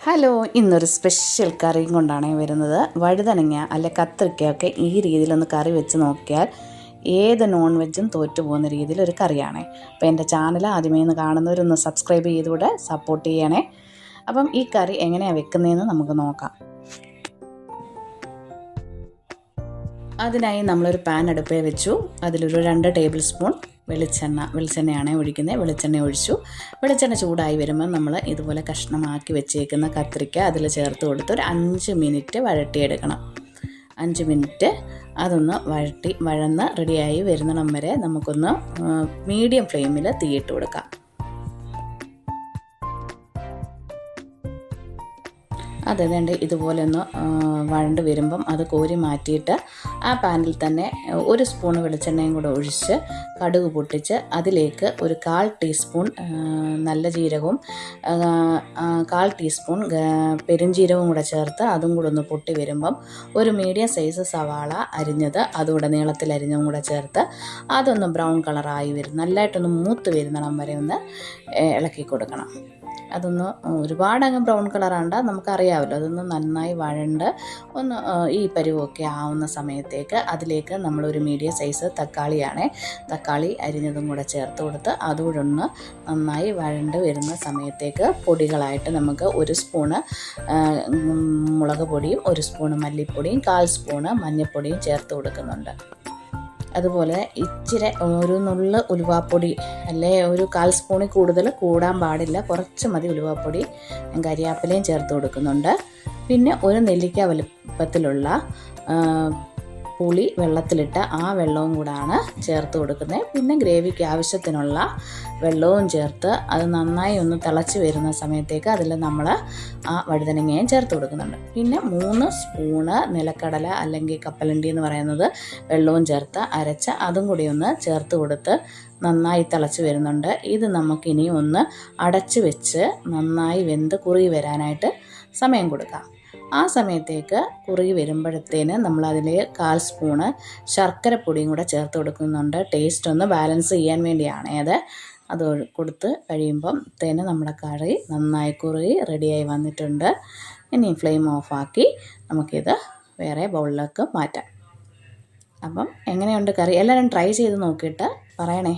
Hello, ഇന്നൊരു special കറിയും കൊണ്ടാണ് വരുന്നത്. വഴുതനങ്ങ അല്ലെ കത്രിക്കയൊക്കെ ഈ രീതിയിലൊന്ന് കറി വെച്ച് നോക്കിയാൽ ഏത് നോൺ വെജും തോറ്റു പോകുന്ന രീതിയിലൊരു കറിയാണ്. അപ്പോൾ എൻ്റെ ചാനൽ ആദ്യമേ ഒന്ന് കാണുന്നവരൊന്ന് സബ്സ്ക്രൈബ് ചെയ്തുകൂടെ സപ്പോർട്ട് ചെയ്യണേ. അപ്പം ഈ കറി എങ്ങനെയാണ് വെക്കുന്നതെന്ന് നമുക്ക് നോക്കാം. അതിനായി നമ്മളൊരു പാൻ അടുപ്പേ വെച്ചു. അതിലൊരു 2 ടേബിൾ സ്പൂൺ വെളിച്ചെണ്ണയാണ് ഒഴിക്കുന്നത്. വെളിച്ചെണ്ണ ഒഴിച്ചു. വെളിച്ചെണ്ണ ചൂടായി വരുമ്പോൾ നമ്മൾ ഇതുപോലെ കഷ്ണമാക്കി വെച്ചേക്കുന്ന കത്രിക്ക അതിൽ ചേർത്ത് കൊടുത്ത് ഒരു 5 മിനിറ്റ് വഴട്ടിയെടുക്കണം. 5 മിനിറ്റ് അതൊന്ന് വഴന്ന് റെഡിയായി വരുന്നിടം വരെ നമുക്കൊന്ന് മീഡിയം ഫ്ലെയിമിൽ തീയിട്ട് കൊടുക്കാം. അതേതാണ്ട് ഇതുപോലെ ഒന്ന് വഴണ്ട് വരുമ്പം അത് കോരി മാറ്റിയിട്ട് ആ പാനിൽ തന്നെ 1 സ്പൂൺ വെളിച്ചെണ്ണയും കൂടെ ഒഴിച്ച് കടുക് പൊട്ടിച്ച് അതിലേക്ക് ഒരു 1/4 ടീസ്പൂൺ നല്ല ജീരകവും 1/4 ടീസ്പൂൺ പെരുംജീരകവും കൂടെ ചേർത്ത് അതും കൂടെ ഒന്ന് പൊട്ടി വരുമ്പം ഒരു മീഡിയം സൈസ് സവാള അരിഞ്ഞത് അതുകൂടെ നീളത്തിൽ അരിഞ്ഞതും കൂടെ ചേർത്ത് അതൊന്ന് ബ്രൗൺ കളറായി വരും, നല്ലതായിട്ടൊന്ന് മൂത്ത് വരുന്നിടം വരെ ഒന്ന് ഇളക്കി കൊടുക്കണം. അതൊന്ന് ഒരുപാടങ്ങ് ബ്രൗൺ കളറാണ്ട, നമുക്കറിയാമല്ലോ. അതൊന്ന് നന്നായി വഴണ്ട് ഒന്ന് ഈ പരുവമൊക്കെ ആവുന്ന സമയത്തേക്ക് അതിലേക്ക് നമ്മളൊരു മീഡിയം സൈസ് തക്കാളി അരിഞ്ഞതും കൂടെ ചേർത്ത് കൊടുത്ത് അതുകൂടെ ഒന്ന് നന്നായി വഴണ്ട് വരുന്ന സമയത്തേക്ക് പൊടികളായിട്ട് നമുക്ക് 1 സ്പൂണ് മുളക് പൊടിയും 1 സ്പൂണ് മല്ലിപ്പൊടിയും 1/4 സ്പൂണ് മഞ്ഞൾപ്പൊടിയും ചേർത്ത് കൊടുക്കുന്നുണ്ട്. അതുപോലെ ഇച്ചിരി ഒരു നുള്ള് ഉലുവാപ്പൊടി, അല്ലേ ഒരു 1/4 സ്പൂണിൽ കൂടുതൽ കൂടാൻ പാടില്ല, കുറച്ച് മതി ഉലുവാപ്പൊടി. കരിയാപ്പിലയും ചേർത്ത് കൊടുക്കുന്നുണ്ട്. പിന്നെ ഒരു നെല്ലിക്ക വലുപ്പത്തിലുള്ള പുളി വെള്ളത്തിലിട്ട് ആ വെള്ളവും കൂടാണ് ചേർത്ത് കൊടുക്കുന്നത്. പിന്നെ ഗ്രേവിക്ക് ആവശ്യത്തിനുള്ള വെള്ളവും ചേർത്ത് അത് നന്നായി ഒന്ന് തിളച്ച് വരുന്ന സമയത്തേക്ക് അതിൽ നമ്മൾ ആ വഴുതനങ്ങയും ചേർത്ത് കൊടുക്കുന്നുണ്ട്. പിന്നെ 3 സ്പൂണ് നിലക്കടല അല്ലെങ്കിൽ കപ്പലണ്ടി എന്ന് പറയുന്നത് വെള്ളവും ചേർത്ത് അരച്ച് അതും കൂടി ഒന്ന് ചേർത്ത് കൊടുത്ത് നന്നായി തിളച്ച് വരുന്നുണ്ട്. ഇത് നമുക്കിനി ഒന്ന് അടച്ച് വെച്ച് നന്നായി വെന്ത് കുറുകി വരാനായിട്ട് സമയം കൊടുക്കാം. ആ സമയത്തേക്ക് കുറുകി വരുമ്പോഴത്തേന് നമ്മളതിൽ 1/4 സ്പൂണ് ശർക്കരപ്പൊടിയും കൂടെ ചേർത്ത് കൊടുക്കുന്നുണ്ട്. ടേസ്റ്റ് ഒന്ന് ബാലൻസ് ചെയ്യാൻ വേണ്ടിയാണ് അത് കൊടുത്ത് കഴിയുമ്പം നമ്മുടെ കറി നന്നായി കുറുകി റെഡിയായി വന്നിട്ടുണ്ട്. ഇനി ഫ്ലെയിം ഓഫാക്കി നമുക്കിത് വേറെ ബൗളിലേക്ക് മാറ്റാം. അപ്പം എങ്ങനെയുണ്ട് കറി? എല്ലാവരും ട്രൈ ചെയ്ത് നോക്കിയിട്ട് പറയണേ.